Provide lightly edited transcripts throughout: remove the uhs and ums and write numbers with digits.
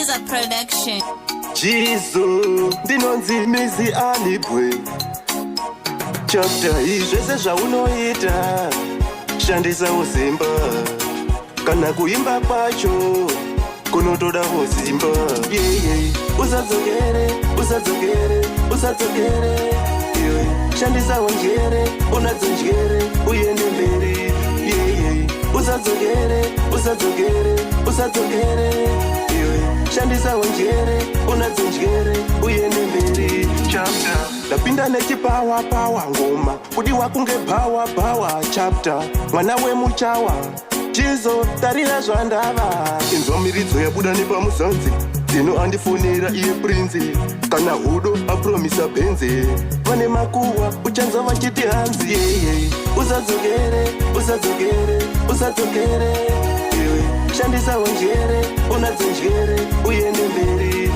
Gaza Production. Jizo, ndinonzi mizi alibwe. Chapter izvese zvaunoita, shandisa uzimba. Kana kuimba kwacho, kunotoda uzimba. Usadzokere, usadzokere, usadzokere. Shandisa njere, unadzo njere, uende mberi. Usadzokere, usadzokere, usadzokere. Shandisa njere, unadzo njere, uende mberi. Chapter ndapinda nechipawa pawa ngoma, kudiwa kunge pawa chapter. Mwana wemuchawa, Jizo tarira zvandava. Inzwa miridzo yabuda nepamuzanzi, dzino andifonera iye prince. Kana hudo apromisa benze, vane makuwa uchanzwa vachiti hanzi. Usadzokere, usadzokere, usadzokere. Shandisa njere, unadzo njere, uende mberi.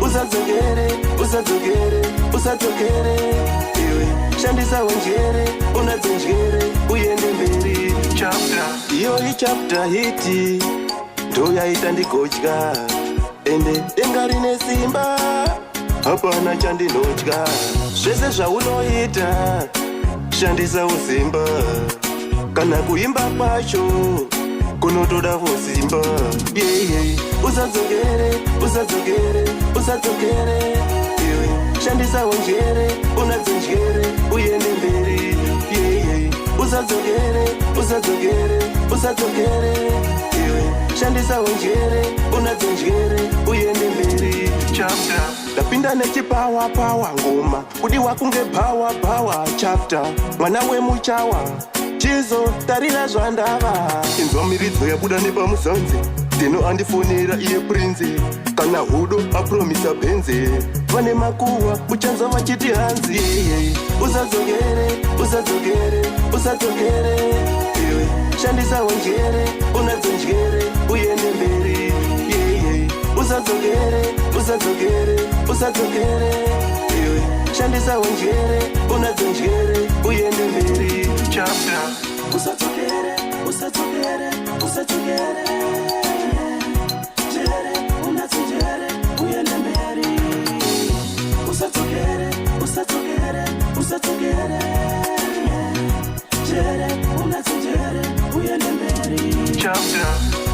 Usadzokere, usadzokere, usadzokere. Shandisa njere, unadzo njere, uende mberi. Chapter iyo ichapter hiti ndo yaita ndigodya, ende denga rine simba hapana chandinodya. Zvese zvaunoita shandisa uzimba, kana kuimba kwacho kunotoda uzimba. Usadzokere, usadzokere, usadzokere. Shandisa njere, unadzo njere, uende mberi. Usadzokere, usadzokere, usadzokere. Shandisa njere, unadzo njere, uende mberi. Chapter ndapinda nechipawa pawa ngoma, kudiwa kunge pawa chapter. Mwana wemuchawa, Jizo tarira zvandava. Inzwa miridzo yabuda nepamuzanzi, dzino andifonera iye prince. Kana hudo apromisa benze, vane makuwa uchanzwa vachiti hanzi. Usadzokere, usadzokere, usadzokere. Shandisa njere, unadzo njere, uende mberi. Usadzokere, usadzokere, usadzokere. Shandisa njere, unadzo njere, uende mberi. Chapter usadzokere, usadzokere, usadzokere. Njere, unadzo njere, uende mberi. Usadzokere, usadzokere, usadzokere. Njere, unadzo njere, uende mberi. Chapter